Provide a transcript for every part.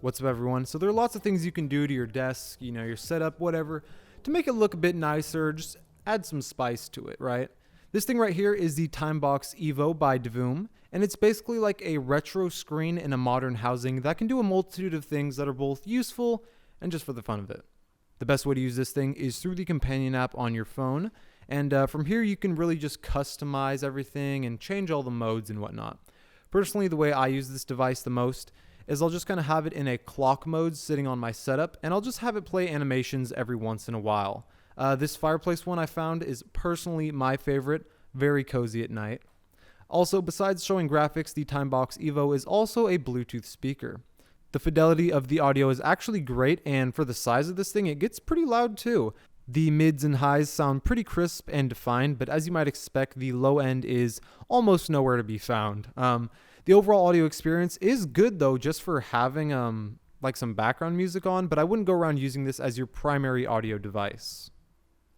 What's up, everyone? So there are lots of things you can do to your desk, your setup, whatever, to make it look a bit nicer, just add some spice to it, right? This thing right here is the Timebox-Evo by Divoom, and it's basically like a retro screen in a modern housing that can do a multitude of things that are both useful and just for the fun of it. The best way to use this thing is through the companion app on your phone, and from here you can really just customize everything and change all the modes and whatnot. Personally, the way I use this device the most is I'll just kind of have it in a clock mode sitting on my setup, and I'll just have it play animations every once in a while. This fireplace one I found is personally my favorite, very cozy at night. Also, besides showing graphics, the Timebox-Evo is also a Bluetooth speaker. The fidelity of the audio is actually great, and for the size of this thing, it gets pretty loud too. The mids and highs sound pretty crisp and defined, but as you might expect, the low end is almost nowhere to be found. The overall audio experience is good though, just for having like some background music on, but I wouldn't go around using this as your primary audio device.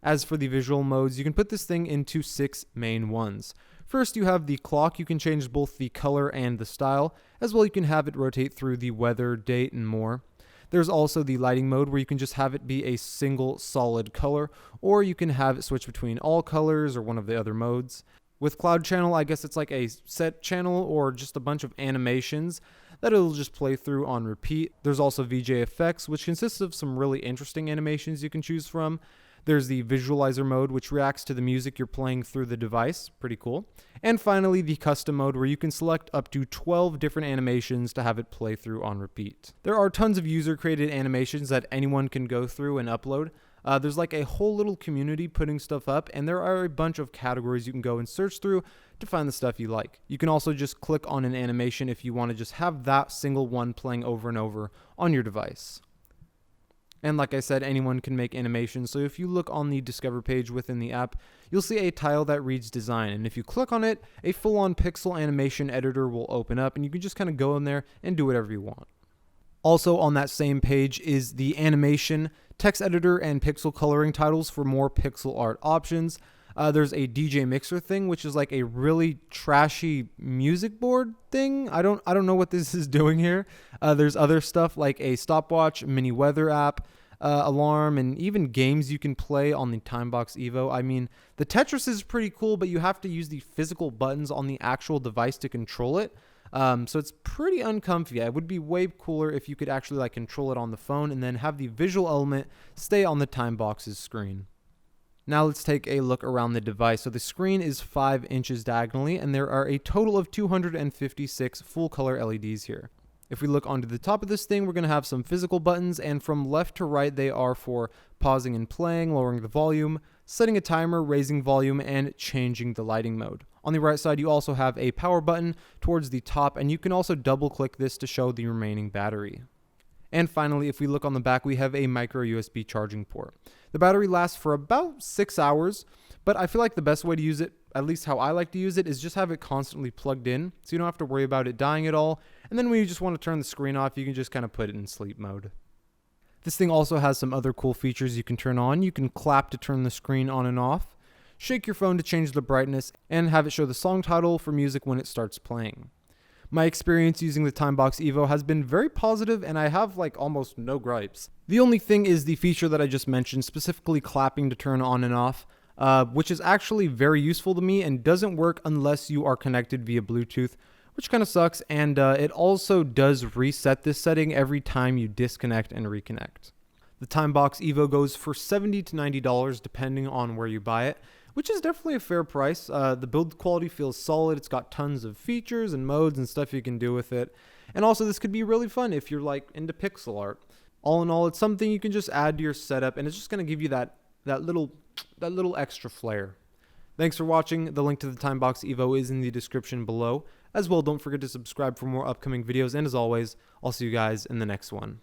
As for the visual modes, you can put this thing into 6 main ones. First, you have the clock. You can change both the color and the style. As well, you can have it rotate through the weather, date, and more. There's also the lighting mode where you can just have it be a single solid color, or you can have it switch between all colors or one of the other modes. With Cloud Channel, I guess it's like a set channel or just a bunch of animations that it'll just play through on repeat. There's also VJ Effects, which consists of some really interesting animations you can choose from. There's the visualizer mode, which reacts to the music you're playing through the device. Pretty cool. And finally, the custom mode, where you can select up to 12 different animations to have it play through on repeat. There are tons of user-created animations that anyone can go through and upload. There's like a whole little community putting stuff up, and there are a bunch of categories you can go and search through to find the stuff you like. You can also just click on an animation if you want to just have that single one playing over and over on your device. And like I said, anyone can make animations, so if you look on the Discover page within the app, you'll see a tile that reads Design, and if you click on it, a full-on pixel animation editor will open up, and you can just kind of go in there and do whatever you want. Also on that same page is the animation, text editor, and pixel coloring titles for more pixel art options. There's a DJ mixer thing, which is like a really trashy music board thing. I don't know what this is doing here. There's other stuff like a stopwatch, mini weather app, alarm, and even games you can play on the Timebox-Evo. I mean, the Tetris is pretty cool, but you have to use the physical buttons on the actual device to control it. So it's pretty uncomfy. It would be way cooler if you could actually like control it on the phone and then have the visual element stay on the Timebox's screen. Now let's take a look around the device. So the screen is 5 inches diagonally, and there are a total of 256 full color LEDs here. If we look onto the top of this thing, we're going to have some physical buttons, and from left to right they are for pausing and playing, lowering the volume, setting a timer, raising volume, and changing the lighting mode. On the right side, you also have a power button towards the top, and you can also double click this to show the remaining battery. And finally, if we look on the back, we have a micro USB charging port. The battery lasts for about 6 hours, but I feel like the best way to use it, at least how I like to use it, is just have it constantly plugged in, so you don't have to worry about it dying at all. And then when you just want to turn the screen off, you can just kind of put it in sleep mode. This thing also has some other cool features you can turn on. You can clap to turn the screen on and off, shake your phone to change the brightness, and have it show the song title for music when it starts playing. My experience using the Timebox-Evo has been very positive, and I have like almost no gripes. The only thing is the feature that I just mentioned, specifically clapping to turn on and off, which is actually very useful to me and doesn't work unless you are connected via Bluetooth, which kind of sucks, and it also does reset this setting every time you disconnect and reconnect. The Timebox-Evo goes for $70 to $90 depending on where you buy it, which is definitely a fair price. The build quality feels solid. It's got tons of features and modes and stuff you can do with it. And also this could be really fun if you're like into pixel art. All in all, it's something you can just add to your setup, and it's just going to give you that little extra flair. Thanks for watching. The link to the Timebox-Evo is in the description below. As well, don't forget to subscribe for more upcoming videos, and as always, I'll see you guys in the next one.